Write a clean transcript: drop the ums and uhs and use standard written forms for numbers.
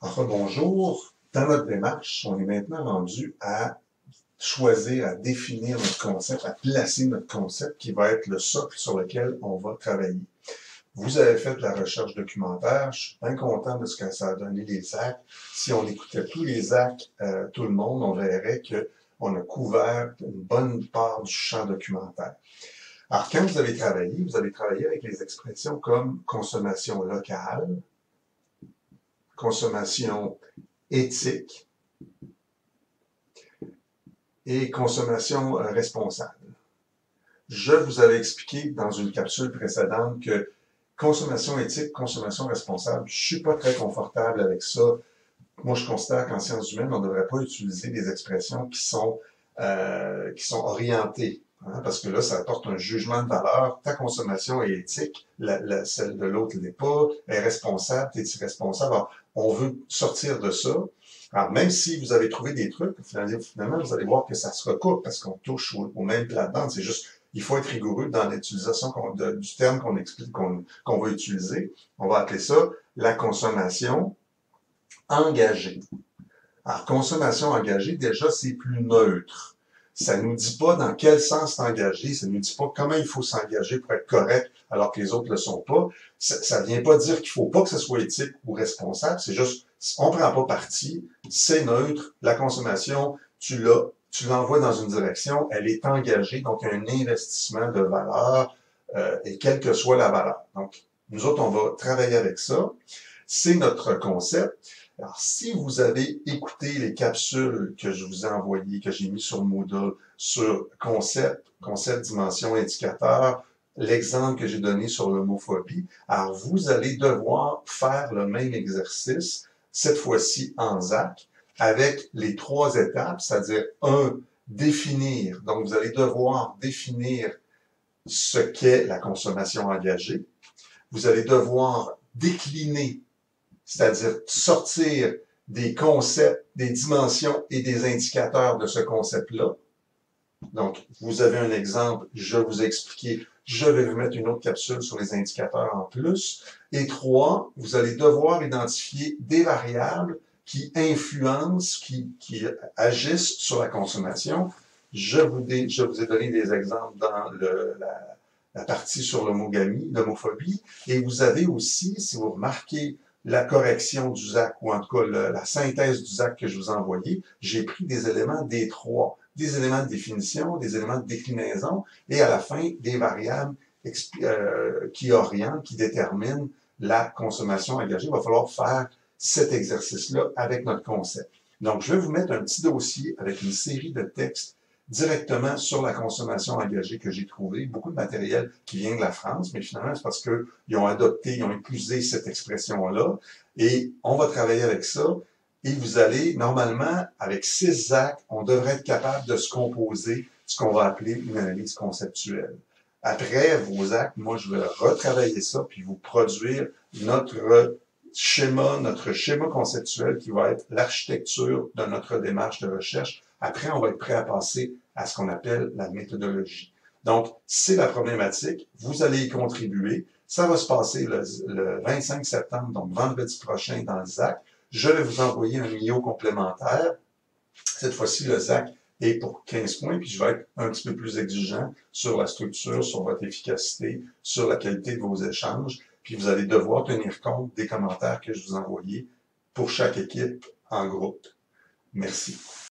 Bonjour. Dans notre démarche, on est maintenant rendu à choisir, à définir notre concept, à placer notre concept qui va être le socle sur lequel on va travailler. Vous avez fait de la recherche documentaire. Je suis bien content de ce que ça a donné les actes. Si on écoutait tous les actes, tout le monde, on verrait qu'on a couvert une bonne part du champ documentaire. Alors, quand vous avez travaillé avec les expressions comme consommation locale, consommation éthique et consommation responsable. Je vous avais expliqué dans une capsule précédente que consommation éthique, consommation responsable, je suis pas très confortable avec ça. Moi, je considère qu'en sciences humaines, on ne devrait pas utiliser des expressions qui sont orientées. Hein, parce que là, ça apporte un jugement de valeur. Ta consommation est éthique, celle de l'autre l'est pas, elle est responsable, t'es irresponsable. Alors, on veut sortir de ça. Alors, même si vous avez trouvé des trucs, finalement, vous allez voir que ça se recoupe parce qu'on touche au même plate-bande. C'est juste, il faut être rigoureux dans l'utilisation du terme qu'on explique, qu'on va utiliser. On va appeler ça la consommation engagée. Alors, consommation engagée, déjà, c'est plus neutre. Ça nous dit pas dans quel sens s'engager, ça nous dit pas comment il faut s'engager pour être correct alors que les autres le sont pas. Ça vient pas dire qu'il faut pas que ce soit éthique ou responsable, c'est juste, on prend pas parti, c'est neutre, la consommation, tu l'envoies dans une direction, elle est engagée, donc il y a un investissement de valeur, et quelle que soit la valeur. Donc, nous autres, on va travailler avec ça. C'est notre concept. Alors, si vous avez écouté les capsules que je vous ai envoyées, que j'ai mis sur Moodle, sur concept, dimension, indicateur, l'exemple que j'ai donné sur l'homophobie, alors vous allez devoir faire le même exercice, cette fois-ci en ZAC, avec les 3 étapes, c'est-à-dire définir. Donc, vous allez devoir définir ce qu'est la consommation engagée. Vous allez devoir décliner, c'est-à-dire sortir des concepts, des dimensions et des indicateurs de ce concept-là. Donc, vous avez un exemple, je vous ai expliqué, je vais vous mettre une autre capsule sur les indicateurs en plus. Et 3, vous allez devoir identifier des variables qui influencent, qui agissent sur la consommation. Je vous ai donné des exemples dans la partie sur l'homophobie. Et vous avez aussi, si vous remarquez, la correction du ZAC, ou en tout cas la synthèse du ZAC que je vous ai envoyé, j'ai pris des éléments des 3, des éléments de définition, des éléments de déclinaison, et à la fin, des variables qui orientent, qui déterminent la consommation engagée. Il va falloir faire cet exercice-là avec notre concept. Donc, je vais vous mettre un petit dossier avec une série de textes directement sur la consommation engagée que j'ai trouvé. Beaucoup de matériel qui vient de la France, mais finalement, c'est parce qu'ils ont adopté, ils ont épousé cette expression-là. Et on va travailler avec ça. Et vous allez, normalement, avec 6 actes, on devrait être capable de se composer ce qu'on va appeler une analyse conceptuelle. Après vos actes, moi, je vais retravailler ça, puis vous produire notre schéma conceptuel qui va être l'architecture de notre démarche de recherche. Après, on va être prêt à passer à ce qu'on appelle la méthodologie. Donc, c'est la problématique. Vous allez y contribuer. Ça va se passer le 25 septembre, donc vendredi prochain dans le ZAC. Je vais vous envoyer un MIO complémentaire. Cette fois-ci, le ZAC est pour 15 points, puis je vais être un petit peu plus exigeant sur la structure, sur votre efficacité, sur la qualité de vos échanges. Puis vous allez devoir tenir compte des commentaires que je vous ai envoyés pour chaque équipe en groupe. Merci.